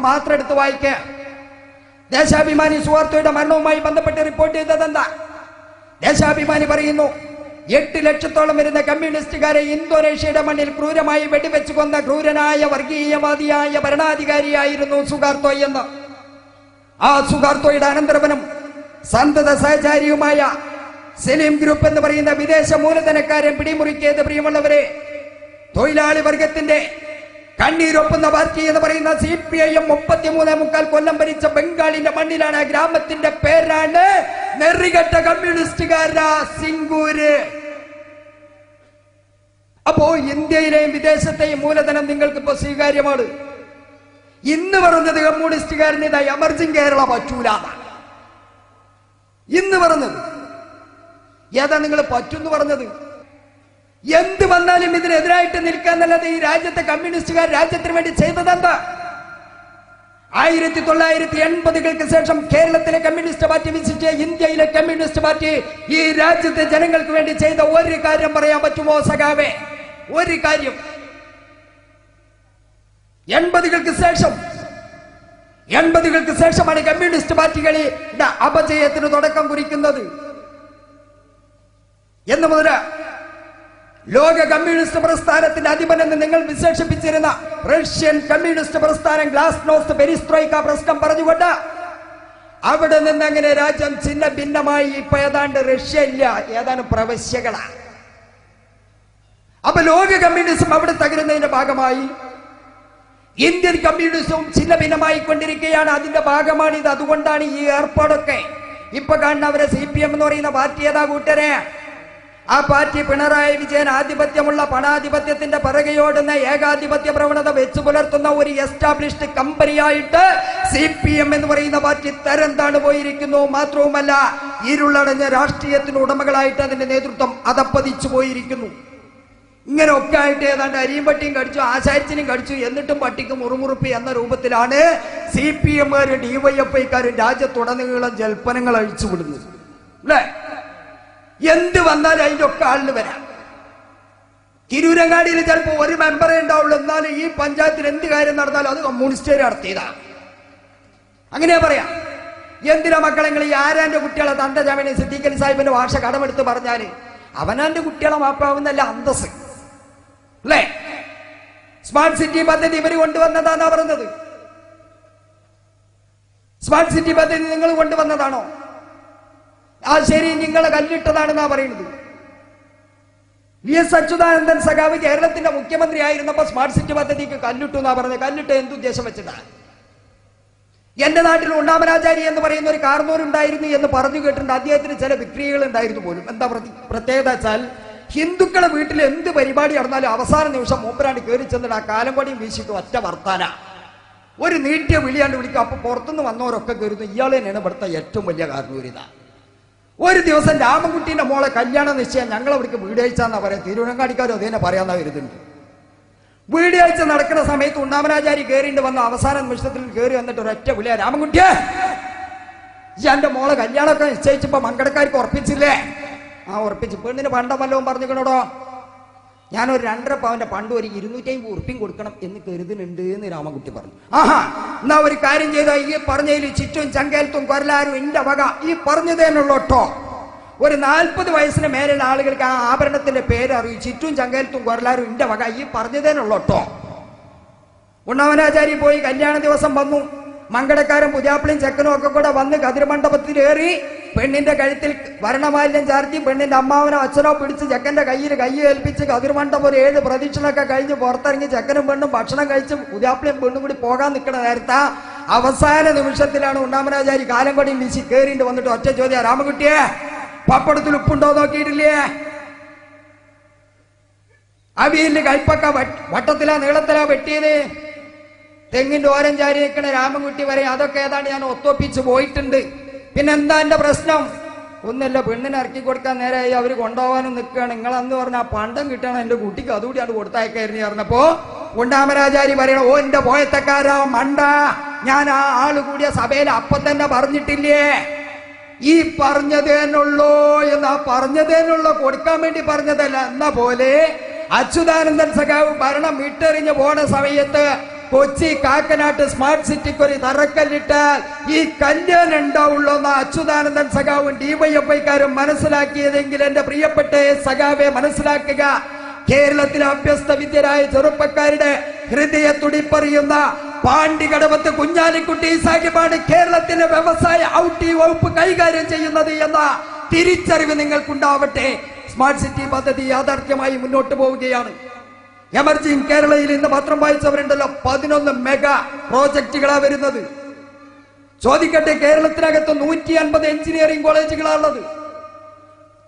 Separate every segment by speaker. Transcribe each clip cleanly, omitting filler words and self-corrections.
Speaker 1: മാത്രം എടുത്ത് വായിക്കുക. ദേശാഭിമാനി സുഹാർത്തോയുടെ മരണവുമായി ബന്ധപ്പെട്ട് റിപ്പോർട്ട് ചെയ്തതെന്താ? ദേശാഭിമാനി പറയുന്നു, 8 ലക്ഷത്തോളം വരുന്ന കമ്മ്യൂണിസ്റ്റുകാരെ ഇന്തോനേഷ്യയുടെ മണ്ണിൽ ക്രൂരമായി വെടിവെച്ചു കൊന്ന ക്രൂരനായ വർഗീയവാദിയായ ഭരണാധികാരിയായിരുന്നു സുഹാർത്തോ എന്ന്. ആ സുഹാർത്തോയുടെ അനന്തരവനും സന്തത സഹചാരിയുമായ സലീം ഗ്രൂപ്പ് എന്ന് പറയുന്ന വിദേശ മൂലധനക്കാരൻ പിടിമുറുക്കിയത് പ്രിയമുള്ളവരെ, തൊഴിലാളി വർഗത്തിന്റെ കണ്ണീരൊപ്പുന്ന പാർട്ടി എന്ന് പറയുന്ന CPIM 33.25 കൊല്ലം ഭരിച്ച ബംഗാളിന്റെ മണ്ണിലാണ്. ഗ്രാമത്തിന്റെ പേരാണ് നെറികെട്ട കമ്മ്യൂണിസ്റ്റുകാരാ സിംഗൂര്. അപ്പോ ഇന്ത്യയിലെയും വിദേശത്തെയും മൂലധനം നിങ്ങൾക്ക് ഇപ്പൊ സ്വീകാര്യമാണ്. ഇന്ന് പറഞ്ഞത് കമ്മ്യൂണിസ്റ്റുകാരന് ഇതാ എമർജിംഗ് കേരള പറ്റൂല. ഇന്ന് പറഞ്ഞത് ഏതാ നിങ്ങൾ പറ്റൂന്ന് പറഞ്ഞത്? എന്ത് വന്നാലും ഇതിനെതിരായിട്ട് നിൽക്കാന്നല്ലാതെ ഈ രാജ്യത്തെ കമ്മ്യൂണിസ്റ്റുകാർ രാജ്യത്തിന് വേണ്ടി ചെയ്തതെന്താ? 1980-കൾക്ക് ശേഷം കേരളത്തിലെ കമ്മ്യൂണിസ്റ്റ് പാർട്ടി വിസിറ്റ് ഇന്ത്യയിലെ കമ്മ്യൂണിസ്റ്റ് പാർട്ടി ഈ രാജ്യത്തെ ജനങ്ങൾക്ക് വേണ്ടി ചെയ്ത ഒരു കാര്യം പറയാൻ പറ്റുമോ സഖാവേ? ഒരു കാര്യം. 80-കൾക്ക് ശേഷമാണ് കമ്മ്യൂണിസ്റ്റ് പാർട്ടികളുടെ അപജയത്തിന് തുടക്കം കുറിക്കുന്നത്. എന്ന് മുതൽ ലോക കമ്മ്യൂണിസ്റ്റ് പ്രസ്ഥാനത്തിന്റെ അധിപനെന്ന് നിങ്ങൾ വിശേഷിപ്പിച്ചിരുന്ന റഷ്യൻ കമ്മ്യൂണിസ്റ്റ് പ്രസ്ഥാനം ഗ്ലാസ്നോസ്റ്റ് പെരിസ്ട്രോയിക്ക പ്രശ്നം പറഞ്ഞുകൊണ്ട് അവിടെ നിന്ന് അങ്ങനെ രാജ്യം ചിന്ന ഭിന്നമായി. ഇപ്പൊ ഏതാണ്ട് റഷ്യ ഇല്ല, ഏതാണ്ട് പ്രവശ്യകളാണ്. അപ്പൊ ലോക കമ്മ്യൂണിസം അവിടെ തകരുന്നതിന്റെ ഭാഗമായി ഇന്ത്യൻ കമ്മ്യൂണിസവും ചിന്ന ഭിന്നമായി കൊണ്ടിരിക്കുകയാണ്. അതിന്റെ ഭാഗമാണിത്. അതുകൊണ്ടാണ് ഈ ഏർപ്പാടൊക്കെ. ഇപ്പൊ കാണുന്നവരെ CPM എന്ന് പറയുന്ന പാർട്ടി ഏതാ കൂട്ടരെ? ആ പാർട്ടി പിണറായി വിജയൻ ആധിപത്യമുള്ള പണാധിപത്യത്തിന്റെ പിറകെയോടുന്ന ഏകാധിപത്യ പ്രവണത വെച്ചു പുലർത്തുന്ന ഒരു എസ്റ്റാബ്ലിഷ്ഡ് കമ്പനിയായിട്ട് CPM എന്ന് പറയുന്ന പാർട്ടി തരം താണു പോയിരിക്കുന്നു. മാത്രവുമല്ല, ഇരുളടഞ്ഞ രാഷ്ട്രീയത്തിന് ഉടമകളായിട്ട് അതിന്റെ നേതൃത്വം അതപ്പതിച്ചു പോയിരിക്കുന്നു. ഇങ്ങനെയൊക്കെ ആയിട്ട് ഏതാണ്ട് അരിയും പട്ടിയും കടിച്ചു, ആശാരിച്ചിനും കടിച്ചു, എന്നിട്ടും പട്ടിക്ക് മുറുമുറുപ്പി എന്ന രൂപത്തിലാണ് CPM-കാരും DYFI-ക്കാരും രാജ്യത്തുടനീളം ജൽപ്പനങ്ങൾ അഴിച്ചുവിടുന്നത്. അല്ലേ? എന്ത് വന്നാലും അതിന്റെ ഒക്കെ ആളിന് വരാം. തിരൂരങ്ങാടിയിൽ ചിലപ്പോൾ ഒരു മെമ്പറേ ഉണ്ടാവുള്ളൂ. എന്നാലും ഈ പഞ്ചായത്തിൽ എന്ത് കാര്യം നടന്നാലും അത് കമ്മ്യൂണിസ്റ്റുകാർ നടത്തിയതാണ്. അങ്ങനെയാ പറയാം. എന്തിനാ മക്കളെ നിങ്ങൾ ഈ ആരാന്റെ കുട്ടികളെ തന്റെ ജാമ്യനെ സിദ്ദീഖ് അലി സാഹിബിന്റെ ഭാഷ കടമെടുത്ത് പറഞ്ഞാല് അവനാന്റെ കുട്ടികളെ മാപ്പാവുന്നല്ല അന്തസ്. അല്ലേ? സ്മാർട്ട് സിറ്റി പദ്ധതി ഇവര് കൊണ്ടുവന്നതാന്നാ പറഞ്ഞത്. സ്മാർട്ട് സിറ്റി പദ്ധതി നിങ്ങൾ കൊണ്ടുവന്നതാണോ? ആ ശരി, നിങ്ങളെ കല്ലിട്ടതാണെന്നാ പറയുന്നത്. VS അച്യുതാനന്ദൻ സഖാവ് കേരളത്തിന്റെ മുഖ്യമന്ത്രി ആയിരുന്നപ്പോ സ്മാർട്ട് സിറ്റി പദ്ധതിക്ക് കല്ലിട്ടു എന്നാ പറഞ്ഞത്. കല്ലിട്ട് എന്തുദ്ദേശം വെച്ചിട്ടാണ്? എന്റെ നാട്ടിൽ ഉണ്ണാമനാചാരി എന്ന് പറയുന്ന ഒരു കാർന്നൂരുണ്ടായിരുന്നു എന്ന് പറഞ്ഞു കേട്ടിട്ടുണ്ട്. അദ്ദേഹത്തിന് ചില വിക്രിയകൾ ഉണ്ടായിരുന്നു പോലും. എന്താ പ്രത്യേകത വെച്ചാൽ, ഹിന്ദുക്കളെ വീട്ടിൽ എന്ത് പരിപാടി നടന്നാലും അവസാന നിമിഷം മൂപ്പരാണ്ട് കയറി ചെന്നിട്ട് ആ കാലംകൊടിയും വീശിട്ട് ഒറ്റ വർത്താന ഒരു നീട്ടിയ വിളിയാണ്ട് വിളിക്കും. അപ്പൊ പുറത്തുനിന്ന് വന്നവരൊക്കെ കയറുന്നു ഇയാൾ തന്നെയാണ് ഇവിടുത്തെ ഏറ്റവും വലിയ കാർന്നൂരിത. ഒരു ദിവസം രാമൻകുട്ടീന്റെ മോളെ കല്യാണ നിശ്ചയം ഞങ്ങൾ അവിടേക്ക് വീടാഴ്ചാന്നാ പറയാം. തിരുവനങ്കാടിക്കാരും അതേനെ പറയാന്നാ വരുന്നുണ്ട്. വീടാഴ്ച നടക്കുന്ന സമയത്ത് ഉണ്ണാമനാചാരി കയറിയിട്ട് വന്ന അവസാന നിമിഷത്തിൽ കയറി വന്നിട്ട് ഒരൊറ്റ വിളിയാ, രാമൻകുട്ടിയെ എന്റെ മോളെ കല്യാണമൊക്കെ നിശ്ചയിച്ചപ്പോ മങ്കടക്കാർക്ക് ഉറപ്പിച്ചില്ലേ? ആ ഉറപ്പിച്ചു. പെണ്ണിന് പണ്ടം വല്ലതും പറഞ്ഞിക്കണോടോ? ഞാനൊരു 2.5 പവന്റെ പണ്ട് ഒരു 250 ഉറുപ്പിയും കൊടുക്കണം എന്ന് കരുതുന്നുണ്ട് എന്ന് രാമൻകുട്ടി പറഞ്ഞു. ആഹാ, എന്നാ ഒരു കാര്യം ചെയ്ത ഈ പറഞ്ഞതിൽ ചുറ്റും ചങ്കേലത്തും കൊരലാരും എന്റെ വക ഈ പറഞ്ഞതേനുള്ളോട്ടോ. ഒരു 40 വയസ്സിന് മേലുള്ള ആളുകൾക്ക് ആ ആഭരണത്തിന്റെ പേര് അറിയും. ചുറ്റും ചങ്കേലത്തും കൊരലാരും എന്റെ വക ഈ പറഞ്ഞതേനുള്ളോട്ടോ. ഉണ്ണാമനാചാരി പോയി. കല്യാണ ദിവസം വന്നു. മങ്കടക്കാരും പുതിയാപ്പിളിയും ചെക്കനും ഒക്കെ കൂടെ വന്ന് കതിർമണ്ഡപത്തിലേറി പെണ്ണിന്റെ കഴുത്തിൽ വരണമാലിന്യം ചാർത്തി പെണ്ണിന്റെ അമ്മാവനോ അച്ഛനോ പിടിച്ച് ചെക്കന്റെ കയ്യിൽ കൈ ഏൽപ്പിച്ച് കതിർമണ്ഡപം ഒരു 7 പ്രദക്ഷിണൊക്കെ കഴിഞ്ഞ് പുറത്തിറങ്ങി ചെക്കനും പെണ്ണും ഭക്ഷണം കഴിച്ച് പുതിയാപ്പിളിയും പെണ്ണും കൂടി പോകാൻ നിൽക്കണ നേരത്തെ അവസാന നിമിഷത്തിലാണ് ഉണ്ണാമനാചാരി കാലംകൊടിയും വീശി കയറിയിട്ട് വന്നിട്ട് ഒറ്റ ചോദ്യം, രാമൻകുട്ടിയെ പപ്പടത്തിൽ ഉപ്പുണ്ടോ നോക്കിയിട്ടില്ലേ? അവിയലിന്റെ കൈപ്പക്ക വട്ടത്തിലാ നീളത്തിലാ വെട്ടിയത്? തെങ്ങിന്റെ ഓരം ചാരി നിൽക്കണ രാമൻകുട്ടി വരെ അതൊക്കെ ഏതാണ്ട് ഞാൻ ഒത്തൊപ്പിച്ച് പോയിട്ടുണ്ട്. പിന്നെന്താ എന്റെ പ്രശ്നം? ഒന്നല്ല, പെണ്ണിനെ ഇറക്കി കൊടുക്കാൻ നേരെയായി അവര് കൊണ്ടുപോകാനും നിൽക്കുകയാണ്. നിങ്ങളന്ന് പറഞ്ഞ ആ പണ്ടം കിട്ടണം എന്റെ കുട്ടിക്ക്, അതുകൂടിയാണ് കൊടുത്തയക്കായിരുന്നു പറഞ്ഞപ്പോ ഉണ്ണാമനാചാരി പറയണ, ഓ എന്റെ പോയത്തക്കാരാ മണ്ട, ഞാൻ ആ ആള് കൂടിയ സഭയിൽ അപ്പം തന്നെ പറഞ്ഞിട്ടില്ലേ ഈ പറഞ്ഞതേനുള്ളൂ എന്ന്. ആ പറഞ്ഞതേനുള്ളൂ, കൊടുക്കാൻ വേണ്ടി പറഞ്ഞതല്ല. എന്ന പോലെ അച്യുതാനന്ദൻ സഖാവ് ഭരണം വിട്ടെറിഞ്ഞ് പോണ സമയത്ത് കൊച്ചി കാക്കനാട്ട് സ്മാർട്ട് സിറ്റിക്ക് ഒരു തറക്കല്ലിട്ടാൽ ഈ കല്യാണം ഉണ്ടാവുള്ളൂ എന്ന് അച്യുതാനന്ദൻ സഖാവും ഡിവൈഎഫ്ഐക്കാരും മനസ്സിലാക്കിയതെങ്കിൽ എന്റെ പ്രിയപ്പെട്ട സഖാവെ മനസ്സിലാക്കുക. കേരളത്തിലെ അഭ്യസ്ത വിദ്യരായ ചെറുപ്പക്കാരുടെ ഹൃദയ തുടിപ്പറിയുന്ന പാണ്ടികടവത്ത് കുഞ്ഞാലിക്കുട്ടി സാഹിബാണ് കേരളത്തിലെ വ്യവസായ ഔട്ടി വകുപ്പ് കൈകാര്യം ചെയ്യുന്നത് എന്ന തിരിച്ചറിവ് നിങ്ങൾക്കുണ്ടാവട്ടെ. സ്മാർട്ട് സിറ്റി പദ്ധതി യാഥാർത്ഥ്യമായി മുന്നോട്ട് പോവുകയാണ്. എമർജിംഗ് കേരളയിൽ ഇന്ന് പത്രം വായിച്ചവരുണ്ടല്ലോ, 11 മെഗാ പ്രോജക്റ്റുകളാണ് വരുന്നത്. ചോദിക്കട്ടെ, കേരളത്തിനകത്ത് 150 എഞ്ചിനീയറിംഗ് കോളേജുകളാണുള്ളത്.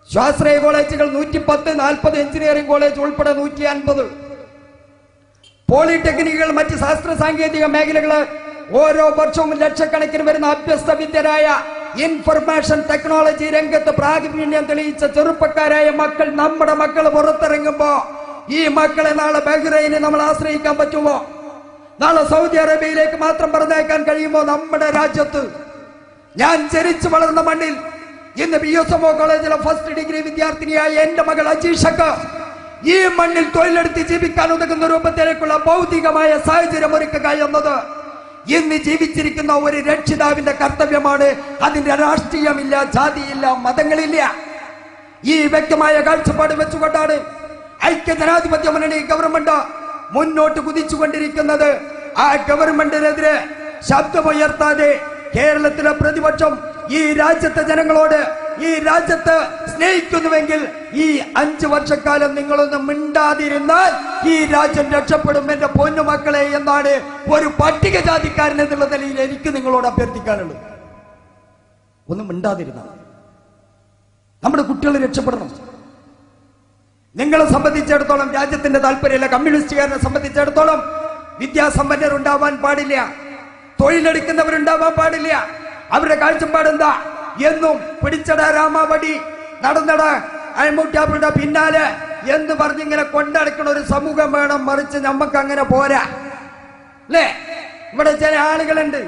Speaker 1: സ്വാശ്രയ കോളേജുകൾ 110, 40 എഞ്ചിനീയറിംഗ് കോളേജ് ഉൾപ്പെടെ 150. പോളിടെക്നിക്കുകൾ, മറ്റ് ശാസ്ത്ര സാങ്കേതിക മേഖലകള് ഓരോ വർഷവും ലക്ഷക്കണക്കിന് വരുന്ന അഭ്യസ്ത വിദ്യരായ ഇൻഫർമേഷൻ ടെക്നോളജി രംഗത്ത് പ്രാവീണ്യം തെളിയിച്ച ചെറുപ്പക്കാരായ മക്കൾ, നമ്മുടെ മക്കൾ പുറത്തിറങ്ങുമ്പോ ഈ മക്കളെ നാളെ ബഹ്റൈനെ നമ്മൾ ആശ്രയിക്കാൻ പറ്റുമോ? നാളെ സൗദി അറേബ്യയിലേക്ക് മാത്രം പറഞ്ഞേക്കാൻ കഴിയുമോ? നമ്മുടെ രാജ്യത്ത് ഞാൻ ജനിച്ചു വളർന്ന മണ്ണിൽ ഇന്ന് BSMO കോളേജിലെ ഫസ്റ്റ് ഡിഗ്രി വിദ്യാർത്ഥിനിയായ എന്റെ മകൾ അജീഷക്ക് ഈ മണ്ണിൽ തൊഴിലെടുത്ത് ജീവിക്കാൻ ഉതകുന്ന രൂപത്തിലേക്കുള്ള ഭൗതികമായ സാഹചര്യം ഒരുക്കുക എന്നത് ഇന്ന് ജീവിച്ചിരിക്കുന്ന ഒരു രക്ഷിതാവിന്റെ കർത്തവ്യമാണ്. അതിന്റെ രാഷ്ട്രീയമില്ല, ജാതിയില്ല, മതങ്ങളില്ല. ഈ വ്യക്തമായ കാഴ്ചപ്പാട് വെച്ചുകൊണ്ടാണ് ഐക്യ ജനാധിപത്യ മുന്നണി ഗവൺമെന്റ് മുന്നോട്ട് കുതിച്ചുകൊണ്ടിരിക്കുന്നത്. ആ ഗവൺമെന്റിനെതിരെ ശബ്ദമുയർത്താതെ കേരളത്തിലെ പ്രതിപക്ഷം ഈ രാജ്യത്തെ ജനങ്ങളോട്, ഈ രാജ്യത്ത് സ്നേഹിക്കുന്നുവെങ്കിൽ ഈ 5 വർഷക്കാലം നിങ്ങളൊന്ന് മിണ്ടാതിരുന്നാൽ ഈ രാജ്യം രക്ഷപ്പെടും എന്റെ പൊന്നുമക്കളെ എന്നാണ് ഒരു പട്ടികജാതിക്കാരൻ എന്നുള്ള നിലയിൽ എനിക്ക് നിങ്ങളോട് അഭ്യർത്ഥിക്കാനുള്ളത്. ഒന്നും മിണ്ടാതിരുന്നാൽ നമ്മുടെ കുട്ടികൾ രക്ഷപ്പെടണം. നിങ്ങളെ സംബന്ധിച്ചിടത്തോളം രാജ്യത്തിന്റെ താല്പര്യമില്ല. കമ്മ്യൂണിസ്റ്റുകാരനെ സംബന്ധിച്ചിടത്തോളം വിദ്യാസമ്പന്നരുണ്ടാവാൻ പാടില്ല, തൊഴിലെടുക്കുന്നവരുണ്ടാവാൻ പാടില്ല. അവരുടെ കാഴ്ചപ്പാട് എന്താ? എന്നും പിടിച്ചട രാമാവടി, നടന്നട അയമുട്ടാപ്പിയുടെ പിന്നാലെ എന്ന് പറഞ്ഞിങ്ങനെ കൊണ്ടടക്കുന്ന ഒരു സമൂഹം വേണം. മറിച്ച് നമുക്ക് അങ്ങനെ പോരാ അല്ലേ? ഇവിടെ ചില ആളുകളുണ്ട്,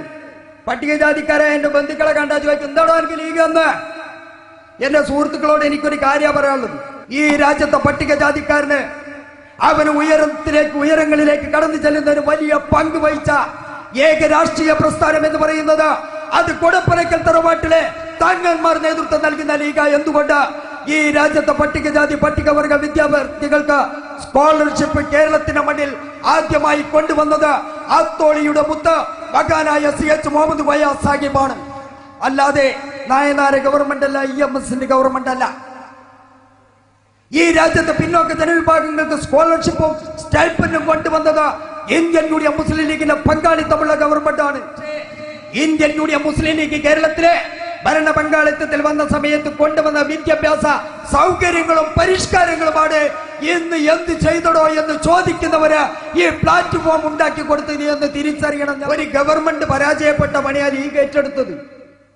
Speaker 1: പട്ടികജാതിക്കാരായ എന്റെ ബന്ധുക്കളെ കണ്ടാ ചോദിക്കും, എന്താണോ എനിക്ക് ലീഗ് എന്ന്? എന്റെ സുഹൃത്തുക്കളോട് എനിക്കൊരു കാര്യം പറയാനുള്ളത്, ഈ രാജ്യത്തെ പട്ടികജാതിക്കാരന് അവന് ഉയരങ്ങളിലേക്ക് കടന്നു ചെല്ലുന്നതിന് വലിയ പങ്ക് വഹിച്ച ഏക രാഷ്ട്രീയ പ്രസ്ഥാനം എന്ന് പറയുന്നത് അത് കൊടപ്പനക്കൽ തറവാട്ടിലെ തങ്ങന്മാർ നേതൃത്വം നൽകുന്ന ലീഗ. എന്തുകൊണ്ട്? ഈ രാജ്യത്തെ പട്ടികജാതി പട്ടികവർഗ വിദ്യാർത്ഥികൾക്ക് സ്കോളർഷിപ്പ് കേരളത്തിന്റെ മണ്ണിൽ ആദ്യമായി കൊണ്ടുവന്നത് അത്തോളിയുടെ മുത്ത് മകാനായ CH മുഹമ്മദ് വയാസ് സാഹിബാണ്. അല്ലാതെ നായനാര ഗവൺമെന്റ് അല്ല, EMSന്റെ ഗവൺമെന്റ് അല്ല. ഈ രാജ്യത്തെ പിന്നോക്ക ജനവിഭാഗങ്ങൾക്ക് സ്കോളർഷിപ്പും സ്റ്റൈപ്പൻഡും കൊണ്ടുവന്നത് ഇന്ത്യൻ യൂണിയൻ മുസ്ലിം ലീഗിന്റെ പങ്കാളിത്തമുള്ള ഗവൺമെന്റ് ആണ്. ഇന്ത്യൻ യൂണിയൻ മുസ്ലിം ലീഗ് കേരളത്തിലെ ഭരണ പങ്കാളിത്തത്തിൽ വന്ന സമയത്ത് കൊണ്ടുവന്ന വിദ്യാഭ്യാസ സൗകര്യങ്ങളും പരിഷ്കാരങ്ങളുമാണ് ഇന്ന് എന്ത് ചെയ്തടോ എന്ന് ചോദിക്കുന്നവര് ഈ പ്ലാറ്റ്ഫോം ഉണ്ടാക്കി കൊടുത്തത് എന്ന് തിരിച്ചറിയണം. ഒരു ഗവൺമെന്റ് പരാജയപ്പെട്ട പണിയാണ് ലീഗ് ഏറ്റെടുത്തത്.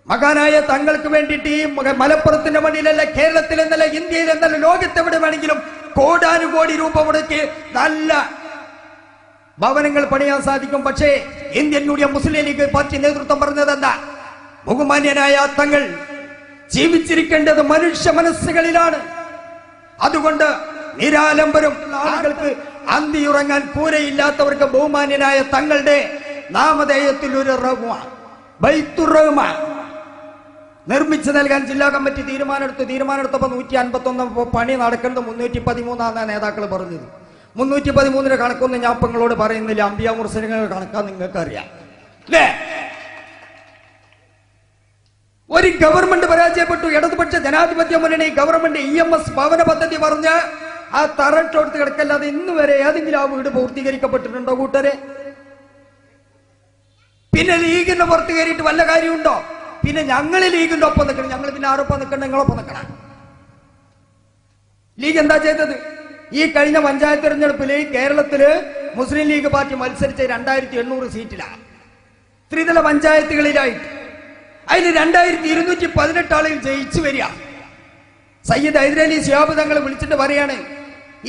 Speaker 1: മകാനായ തങ്ങൾക്ക് വേണ്ടിയിട്ട് ഈ മലപ്പുറത്തിന്റെ മണ്ണിലല്ല, കേരളത്തിൽ എന്നല്ല, ഇന്ത്യയിൽ എന്നല്ല, ലോകത്തെവിടെ വേണമെങ്കിലും കോടാനുകോടി രൂപ മുടക്കി നല്ല ഭവനങ്ങൾ പണിയാൻ സാധിക്കും. പക്ഷേ ഇന്ത്യൻ യൂണിയൻ മുസ്ലിം ലീഗ് പാർട്ടി നേതൃത്വം പറഞ്ഞതെന്താ? ബഹുമാന്യനായ തങ്ങൾ ജീവിച്ചിരിക്കേണ്ടത് മനുഷ്യ മനസ്സുകളിലാണ്. അതുകൊണ്ട് നിരാലംബരും ആളുകൾക്ക് അന്തിയുറങ്ങാൻ കൂരയില്ലാത്തവർക്ക് ബഹുമാന്യനായ തങ്ങളുടെ നാമധേയത്തിൽ ഒരു ബൈത്തുർ റഹ്മാൻ നിർമ്മിച്ചു നൽകാൻ ജില്ലാ കമ്മിറ്റി തീരുമാനമെടുത്തപ്പോൾ 151 പണി നടക്കുന്നത് 313 നേതാക്കൾ പറഞ്ഞത്. 313 കണക്കൊന്നും ഞാൻ നിങ്ങളോട് പറയുന്നില്ല. അംബിയ മുർസലിങ്ങളുടെ കണക്കാ നിങ്ങൾക്ക് അറിയാം അല്ലേ? ഒരു ഗവൺമെന്റ് പരാജയപ്പെട്ടു. ഇടതുപക്ഷ ജനാധിപത്യ മുന്നണി ഗവൺമെന്റ് EMS ഭവന പദ്ധതി പറഞ്ഞ് ആ തറട്ടോടുത്ത് കിടക്കല്ലാതെ ഇന്ന് വരെ ഏതെങ്കിലും ആ വീട് പൂർത്തീകരിക്കപ്പെട്ടിട്ടുണ്ടോ കൂട്ടരെ? പിന്നെ ലീഗിന്റെ പുറത്ത് കയറിയിട്ട് വല്ല കാര്യമുണ്ടോ? പിന്നെ ഞങ്ങൾ ലീഗിന്റെ ഒപ്പം നിൽക്കണം. ഞങ്ങൾ പിന്നെ ആരൊപ്പം നിൽക്കണം? നിങ്ങളൊപ്പം നിൽക്കണം. ലീഗ് എന്താ ചെയ്തത്? ഈ കഴിഞ്ഞ പഞ്ചായത്ത് തെരഞ്ഞെടുപ്പിൽ കേരളത്തില് മുസ്ലിം ലീഗ് പാർട്ടി മത്സരിച്ച 2800 സീറ്റിലാണ്, ത്രിതല പഞ്ചായത്തുകളിലായിട്ട്. അതിൽ 2218 ആളുകൾ ജയിച്ചു വരിക. സയ്യിദ് ഹൈദരലി ശിഹാബ് തങ്ങൾ വിളിച്ചിട്ട് പറയാണ്,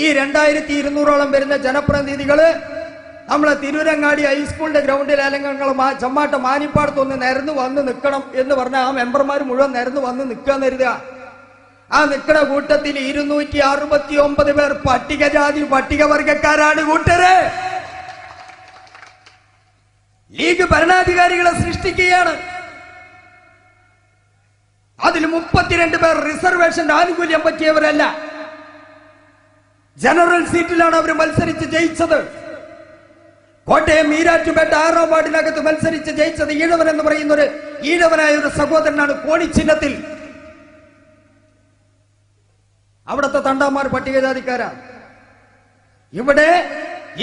Speaker 1: ഈ 2200ഓളം വരുന്ന ജനപ്രതിനിധികള് നമ്മളെ തിരൂരങ്ങാടി ഹൈസ്കൂളിന്റെ ഗ്രൗണ്ടിൽ അല്ലെങ്കിൽ ചമ്മാട്ട മാനിപ്പാടത്തൊന്ന് നിരന്ന് വന്ന് നിൽക്കണം എന്ന് പറഞ്ഞാൽ ആ മെമ്പർമാർ മുഴുവൻ നിരന്ന് വന്ന് നിൽക്കാൻ കരുതുക. ആ നിൽക്കുന്ന കൂട്ടത്തിൽ 269 പേർ പട്ടികജാതി പട്ടികവർഗക്കാരാണ് കൂട്ടര്. ലീഗ് ഭരണാധികാരികളെ സൃഷ്ടിക്കുകയാണ്. അതിൽ 32 പേർ റിസർവേഷന്റെ ആനുകൂല്യം പറ്റിയവരല്ല. ജനറൽ സീറ്റിലാണ് അവർ മത്സരിച്ച് ജയിച്ചത്. കോട്ടയം ഈരാറ്റുപേട്ട 6-ാം വാർഡിനകത്ത് മത്സരിച്ച് ജയിച്ചത് ഈഴവൻ എന്ന് പറയുന്ന ഒരു ഈഴവനായ ഒരു സഹോദരനാണ്. കോണി ചിഹ്നത്തിൽ. അവിടുത്തെ തണ്ടാന്മാർ പട്ടികജാതിക്കാരാ. ഇവിടെ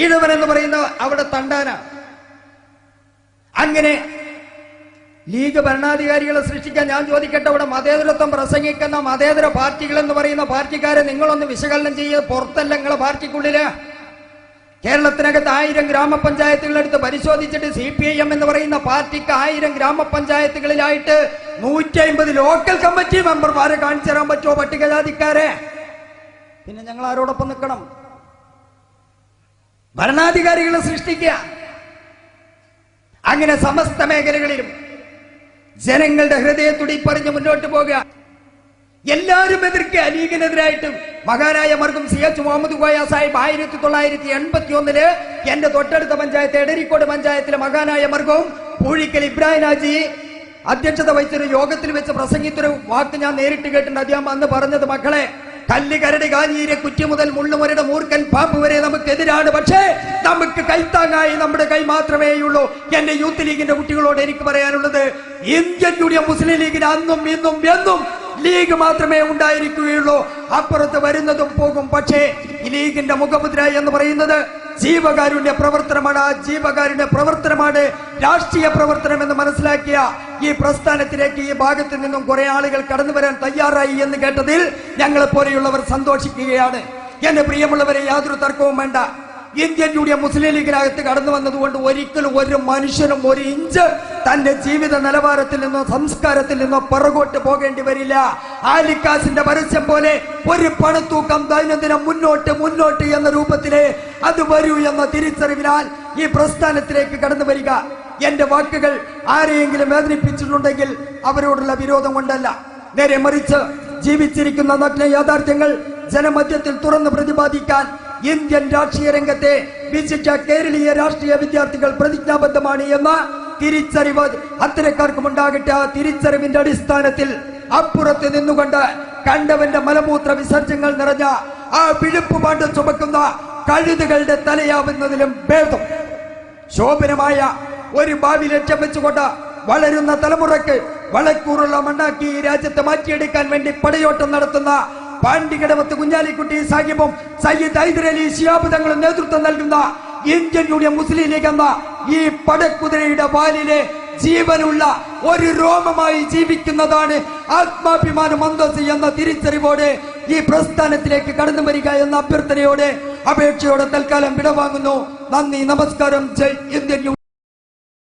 Speaker 1: ഈഴവൻ എന്ന് പറയുന്ന അവിടെ തണ്ടാനാ. അങ്ങനെ ലീഗ് ഭരണാധികാരികളെ സൃഷ്ടിക്കാൻ ഞാൻ ചോദിക്കട്ടെ, അവിടെ മതേതരത്വം പ്രസംഗിക്കുന്ന മതേതര പാർട്ടികൾ എന്ന് പറയുന്ന പാർട്ടിക്കാരെ നിങ്ങളൊന്ന് വിശകലനം ചെയ്യുക. പുറത്തല്ല നിങ്ങളെ പാർട്ടിക്കുള്ളില്. കേരളത്തിനകത്ത് 1000 ഗ്രാമപഞ്ചായത്തുകളെടുത്ത് പരിശോധിച്ചിട്ട് CPIM എന്ന് പറയുന്ന പാർട്ടിക്ക് 1000 ഗ്രാമപഞ്ചായത്തുകളിലായിട്ട് 150 ലോക്കൽ കമ്മിറ്റി മെമ്പർമാരെ കാണിച്ചു തരാൻ പറ്റുമോ പട്ടികജാതിക്കാരെ? പിന്നെ ഞങ്ങൾ ആരോടൊപ്പം നിൽക്കണം? ഭരണാധികാരികളെ സൃഷ്ടിക്കുക. അങ്ങനെ സമസ്ത മേഖലകളിലും ജനങ്ങളുടെ ഹൃദയത്തുടി പറഞ്ഞ് മുന്നോട്ട് പോകുക. എല്ലാവരും എതിർക്കുക ലീഗിനെതിരായിട്ടും. മഹാനായ മർഹൂം CH മുഹമ്മദ് കോയ സാഹിബ് 1981 എന്റെ തൊട്ടടുത്ത പഞ്ചായത്ത് എടരിക്കോട് പഞ്ചായത്തിലെ മഹാനായ മർഹൂം പൂഴിക്കൽ ഇബ്രാഹിം ഹാജി അധ്യക്ഷത വഹിച്ചൊരു യോഗത്തിൽ വെച്ച് പ്രസംഗിച്ചൊരു വാക്ക് ഞാൻ നേരിട്ട് കേട്ടിട്ടുണ്ട്. അദ്ദേഹം അന്ന് പറഞ്ഞത്, മക്കളെ, കല്ല്, കരട്, കാഞ്ഞീര്, കുറ്റി മുതൽ മുള്ളുമുരട്, മൂർക്കൻ, പാമ്പ് വരെ നമുക്കെതിരാണ്. പക്ഷേ നമുക്ക് കൈത്താങ്ങായി നമ്മുടെ കൈ മാത്രമേയുള്ളൂ. എന്റെ യൂത്ത് ലീഗിന്റെ കുട്ടികളോട് എനിക്ക് പറയാനുള്ളത്, ഇന്ത്യൻ യൂണിയൻ മുസ്ലിം ലീഗിന് അന്നും ഇന്നും എന്നും ലീഗ് മാത്രമേ ഉണ്ടായിരിക്കുകയുള്ളൂ. അപ്പുറത്ത് വരുന്നതും പോകും. പക്ഷേ ഈ ലീഗിന്റെ മുഖമുദ്ര എന്ന് പറയുന്നത് ജീവകാരുണ്യ പ്രവർത്തനമാണ്. ആ ജീവകാരുണ്യ പ്രവർത്തനമാണ് രാഷ്ട്രീയ പ്രവർത്തനം എന്ന് മനസ്സിലാക്കിയ ഈ പ്രസ്ഥാനത്തിലേക്ക് ഈ ഭാഗത്ത് നിന്നും കുറെ ആളുകൾ കടന്നു വരാൻ തയ്യാറായി എന്ന് കേട്ടതിൽ ഞങ്ങളെ പോലെയുള്ളവർ സന്തോഷിക്കുകയാണ്. എന്റെ പ്രിയമുള്ളവരെ, യാതൊരു തർക്കവും വേണ്ട. ഇന്ത്യൻ യൂണിയൻ മുസ്ലിം ലീഗിനകത്ത് കടന്നു വന്നതുകൊണ്ട് ഒരിക്കലും ഒരു മനുഷ്യനും 1 ഇഞ്ച് തന്റെ ജീവിത നിലവാരത്തിൽ നിന്നോ സംസ്കാരത്തിൽ നിന്നോ പുറകോട്ട് പോകേണ്ടി വരില്ല. ആലിക്കാസിന്റെ പരസ്യം പോലെ ഒരു പണത്തൂക്കം ദൈനംദിനം മുന്നോട്ട് എന്ന രൂപത്തിലെ അത് വരൂ എന്ന തിരിച്ചറിവിനാൽ ഈ പ്രസ്ഥാനത്തിലേക്ക് കടന്നു വരിക. എന്റെ വാക്കുകൾ ആരെയെങ്കിലും വേദനിപ്പിച്ചിട്ടുണ്ടെങ്കിൽ അവരോടുള്ള വിരോധം കൊണ്ടല്ല, നേരെ മറിച്ച് ജീവിച്ചിരിക്കുന്ന നഗ്ന യാഥാർത്ഥ്യങ്ങൾ ജനമധ്യത്തിൽ തുറന്ന് പ്രതിപാദിക്കാൻ ഇന്ത്യൻ രാഷ്ട്രീയ രംഗത്തെ വിശിഷ്ട കേരളീയ രാഷ്ട്രീയ വിദ്യാർത്ഥികൾ പ്രതിജ്ഞാബദ്ധമാണ് എന്ന തിരിച്ചറിവ് അത്തരക്കാർക്കും ഉണ്ടാകട്ടെ. ആ തിരിച്ചറിവിന്റെ അടിസ്ഥാനത്തിൽ അപ്പുറത്ത് നിന്നുകൊണ്ട് കണ്ടവന്റെ മലമൂത്ര വിസർജ്യങ്ങൾ നിറഞ്ഞ ആ വിഴുപ്പ് പാണ്ട് ചുമക്കുന്ന കഴുതുകളുടെ തലയാവുന്നതിലും ഭേദം ശോഭനമായ ഒരു ഭാവി ലക്ഷ്യം വെച്ചുകൊണ്ട് വളരുന്ന തലമുറക്ക് വളക്കൂറുള്ള മണ്ണാക്കി ഈ രാജ്യത്തെ മാറ്റിയെടുക്കാൻ വേണ്ടി പടയോട്ടം നടത്തുന്ന പാണ്ടികടവത്ത് കുഞ്ഞാലിക്കുട്ടി സാഹിബും സയ്യിദ് ഹൈദരലി ശിഹാബ് തങ്ങളും നേതൃത്വം നൽകുന്ന ഇന്ത്യൻ യൂണിയൻ മുസ്ലിം ലീഗ് എന്ന ഈ പടക്കുതിരയുടെ വാലിലെ ജീവനുള്ള ഒരു രോമമായി ജീവിക്കുന്നതാണ് ആത്മാഭിമാനം അന്തസ് എന്ന തിരിച്ചറിവോടെ ഈ പ്രസ്ഥാനത്തിലേക്ക് കടന്നു വരിക എന്ന അഭ്യർത്ഥനയോടെ അപേക്ഷയോടെ തൽക്കാലം വിടവാങ്ങുന്നു. നന്ദി, നമസ്കാരം. ജയ് ഇന്ത്യൻ